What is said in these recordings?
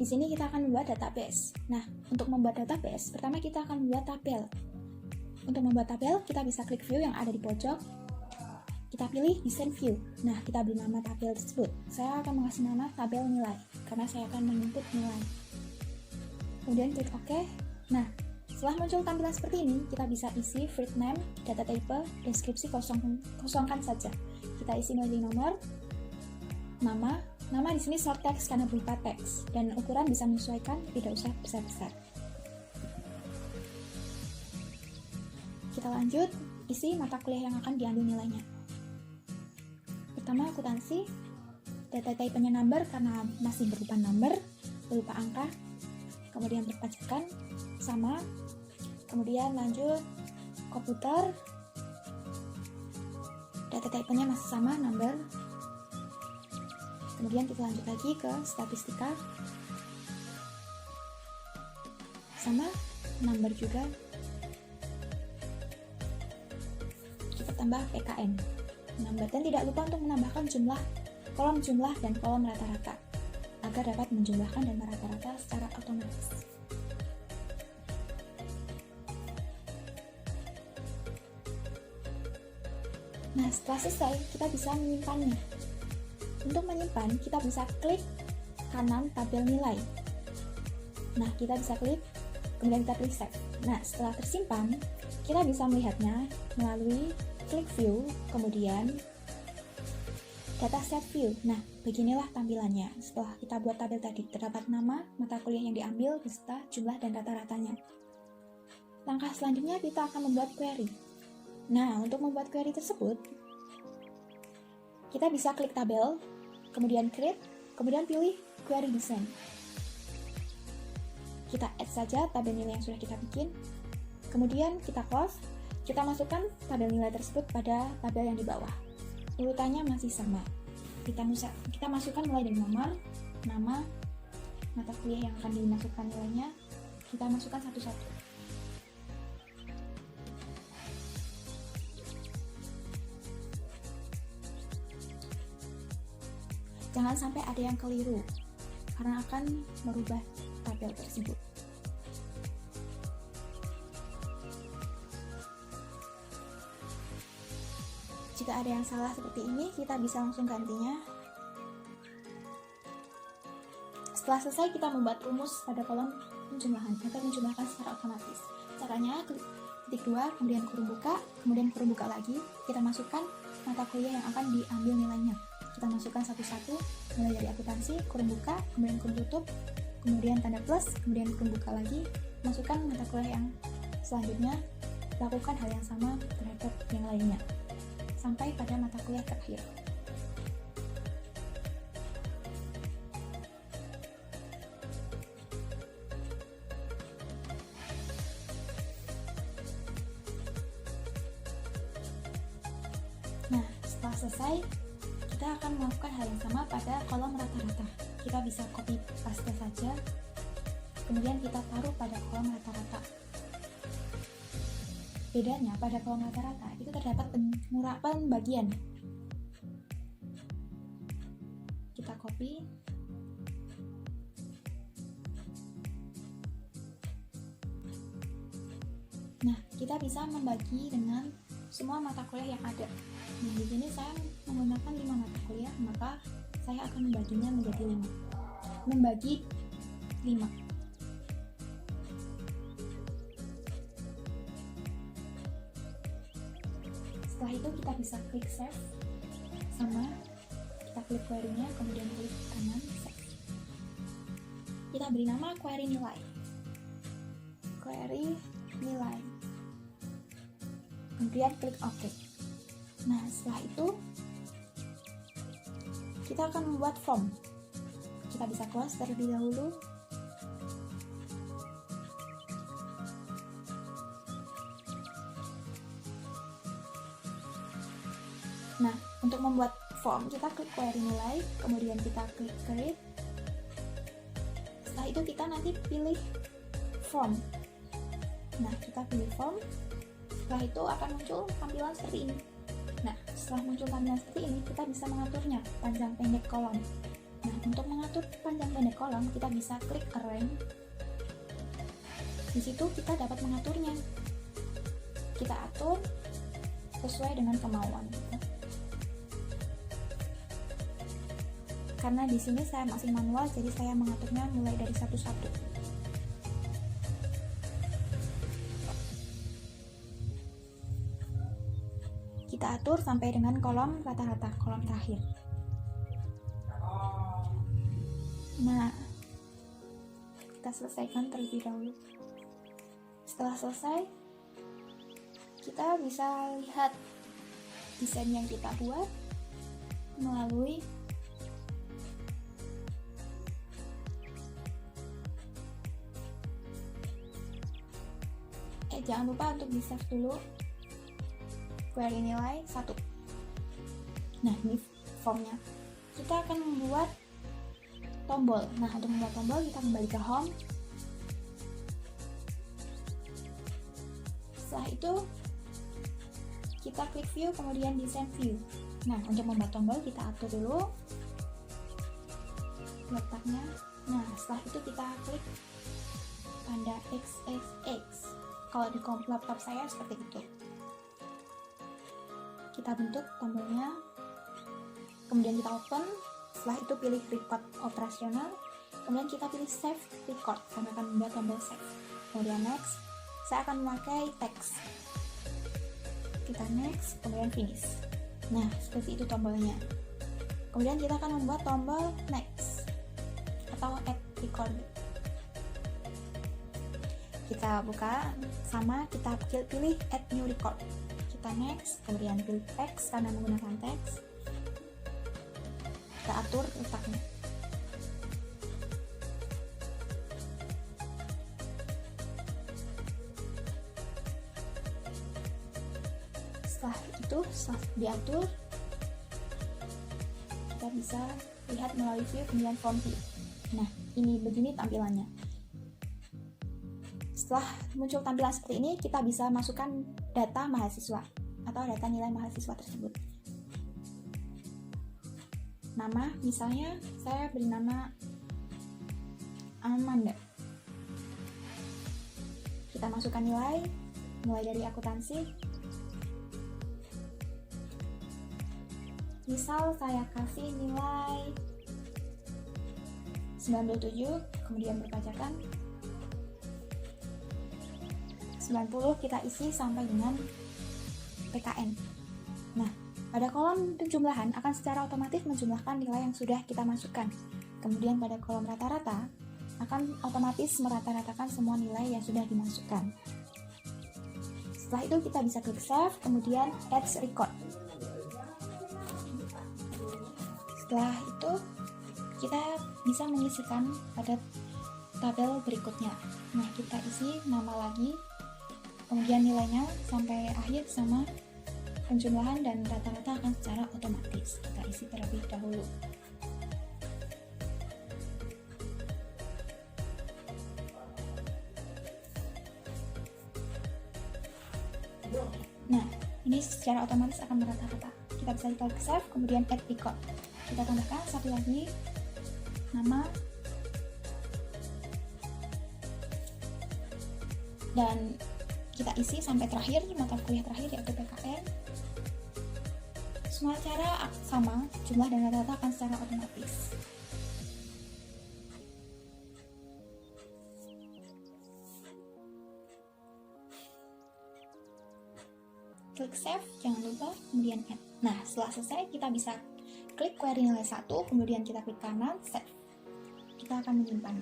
Di sini kita akan membuat database. Nah, untuk membuat database, pertama kita akan membuat tabel. Untuk membuat tabel, kita bisa klik view yang ada di pojok. Kita pilih desain view. Nah, kita beri nama tabel tersebut. Saya akan mengasih nama tabel nilai, karena saya akan menginput nilai. Kemudian klik OK. Nah, setelah muncul tampilan seperti ini, kita bisa isi field name, data type, deskripsi kosongkan saja. Kita isi mulai nomor, nama di sini short text karena berupa teks, dan ukuran bisa menyesuaikan, tidak usah besar-besar. Kita lanjut, isi mata kuliah yang akan diambil nilainya. Pertama, akuntansi, data type-nya number karena masih berupa number, berupa angka, kemudian perpajakan, sama, kemudian lanjut, komputer, data type-nya masih sama, number. Kemudian kita lanjut lagi ke statistika, sama, number juga. Kita tambah PKN, number, dan tidak lupa untuk menambahkan kolom jumlah dan kolom rata-rata, agar dapat menjumlahkan dan merata-rata secara otomatis. Nah, setelah selesai, kita bisa menyimpannya. Untuk menyimpan, kita bisa klik kanan tabel nilai. Nah, kita bisa klik, kemudian kita klik save. Nah, setelah tersimpan, kita bisa melihatnya melalui klik view, kemudian dataset view. Nah, beginilah tampilannya. Setelah kita buat tabel tadi, terdapat nama, mata kuliah yang diambil, beserta jumlah dan rata-ratanya. Langkah selanjutnya, kita akan membuat query. Nah, untuk membuat query tersebut, kita bisa klik tabel, kemudian create, kemudian pilih query design. Kita add saja tabel nilai yang sudah kita bikin, kemudian kita close, kita masukkan tabel nilai tersebut pada tabel yang di bawah. Urutannya masih sama. Kita masukkan mulai dari nomor, nama, mata kuliah yang akan dimasukkan nilainya, kita masukkan satu-satu. Jangan sampai ada yang keliru, karena akan merubah tabel tersebut. Jika ada yang salah seperti ini, kita bisa langsung gantinya. Setelah selesai, kita membuat rumus pada kolom penjumlahan, agar menjumlahkan secara otomatis. Caranya, ketik 2, kemudian kurung buka, kemudian kurung buka lagi, kita masukkan mata kuliah yang akan diambil nilainya. Kita masukkan satu-satu, mulai dari akuntansi, kurung buka, kemudian kurung tutup, kemudian tanda plus, kemudian kurung buka lagi, masukkan mata kuliah yang selanjutnya, lakukan hal yang sama terhadap yang lainnya, sampai pada mata kuliah terakhir. Nah, setelah selesai, kita akan melakukan hal yang sama pada kolom rata-rata. Kita bisa copy paste saja, kemudian kita taruh pada kolom rata-rata. Bedanya pada kolom rata-rata itu terdapat pembagian. Kita copy, nah kita bisa membagi dengan semua mata kuliah yang ada. Nah, di sini saya menggunakan 5 mata kuliah, maka saya akan membaginya menjadi 5. Membagi 5. Setelah itu kita bisa klik save, sama kita klik query-nya, kemudian klik kanan save. Kita beri nama query nilai. Query nilai. Kemudian klik OK. Nah, setelah itu kita akan membuat form. Kita bisa close terlebih dahulu. Nah, untuk membuat form, kita klik query nilai, kemudian kita klik create. Setelah itu kita nanti pilih form. Nah, kita pilih form. Setelah itu akan muncul tampilan seperti ini. Nah, setelah muncul tampilan seperti ini, kita bisa mengaturnya panjang pendek kolom. Nah, untuk mengatur panjang pendek kolom, kita bisa klik arrange. Di situ kita dapat mengaturnya. Kita atur sesuai dengan kemauan kita. Karena di sini saya masih manual, jadi saya mengaturnya mulai dari satu-satu. Kita atur sampai dengan kolom rata-rata, kolom terakhir. Nah, kita selesaikan terlebih dahulu. Setelah selesai, kita bisa lihat desain yang kita buat melalui jangan lupa untuk di save dulu query nilai 1. Nah, ini formnya. Kita akan membuat tombol. Nah, untuk membuat tombol kita kembali ke home. Setelah itu kita klik view, kemudian design view. Nah, untuk membuat tombol kita atur dulu letaknya. Nah, setelah itu kita klik tanda XXX. Kalau di laptop saya seperti itu. Kita bentuk tombolnya, kemudian kita open. Setelah itu pilih record operasional, kemudian kita pilih save record. Kami akan membuat tombol save. Kemudian next, saya akan memakai text. Kita next, kemudian finish. Nah, seperti itu tombolnya. Kemudian kita akan membuat tombol next atau add record. Kita buka, sama kita pilih add new record. Kita next, kemudian pilih text karena menggunakan text. Kita atur letaknya. Setelah itu, setelah diatur, kita bisa lihat melalui view, kemudian form view. Nah, ini begini tampilannya. Setelah muncul tampilan seperti ini, kita bisa masukkan data mahasiswa atau data nilai mahasiswa tersebut. Nama, misalnya saya beri nama Amanda. Kita masukkan nilai, mulai dari akuntansi. Misal saya kasih nilai 97, kemudian berpajakan 90, kita isi sampai dengan PKN. Nah, pada kolom penjumlahan akan secara otomatis menjumlahkan nilai yang sudah kita masukkan. Kemudian pada kolom rata-rata akan otomatis merata-ratakan semua nilai yang sudah dimasukkan. Setelah itu kita bisa klik save, kemudian add record. Setelah itu kita bisa mengisikan pada tabel berikutnya. Nah, kita isi nama lagi, kemudian nilainya sampai akhir sama penjumlahan, dan rata-rata akan secara otomatis. Kita isi terlebih dahulu. Nah, ini secara otomatis akan merata-rata. Kita bisa klik save, kemudian add record. Kita tambahkan satu lagi nama dan kita isi sampai terakhir, mata kuliah terakhir yaitu PKN. Semua cara sama, jumlah dan rata-rata akan secara otomatis. Klik save, jangan lupa, kemudian add. Nah, setelah selesai kita bisa klik query nilai 1, kemudian kita klik kanan, save. Kita akan menyimpan.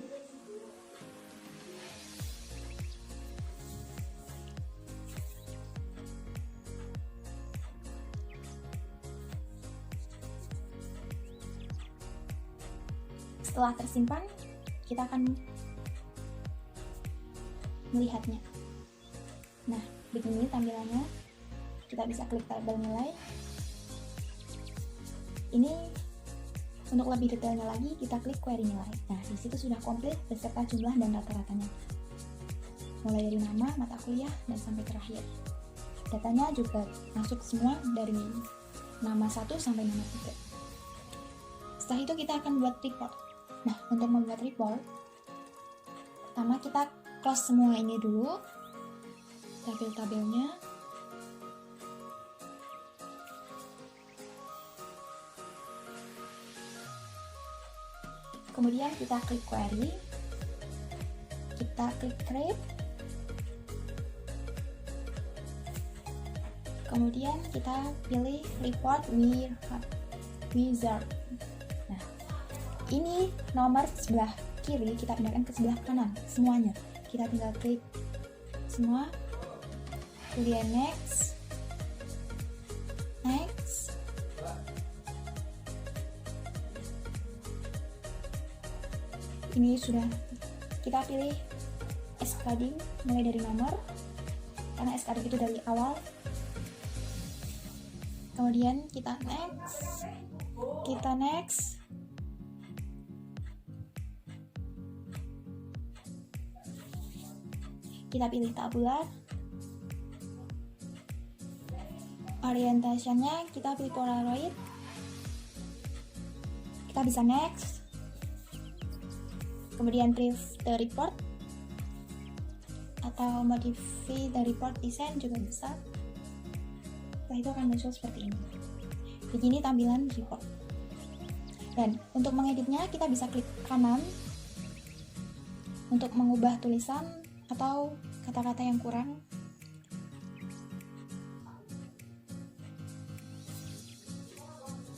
Setelah tersimpan, kita akan melihatnya. Nah, begini tampilannya. Kita bisa klik tabel nilai. Ini untuk lebih detailnya lagi, kita klik query nilai. Nah, di situ sudah komplit beserta jumlah dan rata-ratanya. Mulai dari nama, mata kuliah, dan sampai terakhir. Datanya juga masuk semua dari nama 1 sampai nama 3. Setelah itu kita akan buat report. Nah, untuk membuat report, pertama kita close semua ini dulu, tabel-tabelnya. Kemudian kita klik query, kita klik create, kemudian kita pilih report wizard. Nah, ini nomor sebelah kiri kita pindahkan ke sebelah kanan semuanya. Kita tinggal klik semua, kemudian next. Ini sudah kita pilih escading mulai dari nomor, karena escading itu dari awal. Kemudian kita next, kita pilih tabular, orientationnya kita pilih polaroid, kita bisa next. Kemudian preview the report atau modify the report design juga bisa. Setelah itu akan muncul seperti ini. Begini tampilan report. Dan untuk mengeditnya kita bisa klik kanan untuk mengubah tulisan atau kata-kata yang kurang.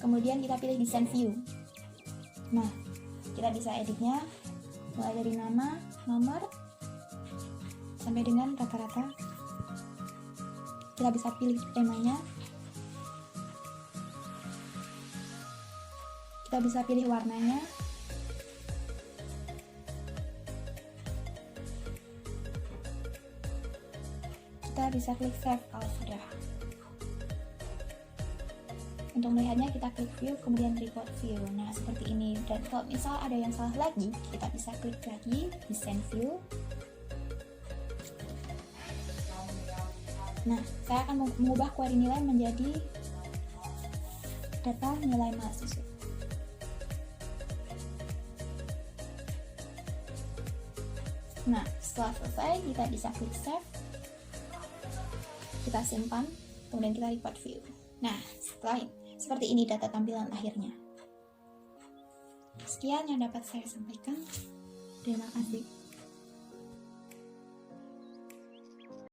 Kemudian kita pilih design view. Nah, kita bisa editnya mulai dari nama, nomor, sampai dengan rata-rata. Kita bisa pilih temanya, kita bisa pilih warnanya, kita bisa klik save kalau sudah. Untuk melihatnya kita klik view, kemudian report view. Nah, seperti ini. Dan kalau misal ada yang salah lagi, kita bisa klik lagi design view. Nah, saya akan mengubah query nilai menjadi data nilai mahasiswa. Nah, setelah selesai, kita bisa klik save, kita simpan, kemudian kita report view. Nah, setelah seperti ini data tampilan akhirnya. Sekian yang dapat saya sampaikan. Terima kasih.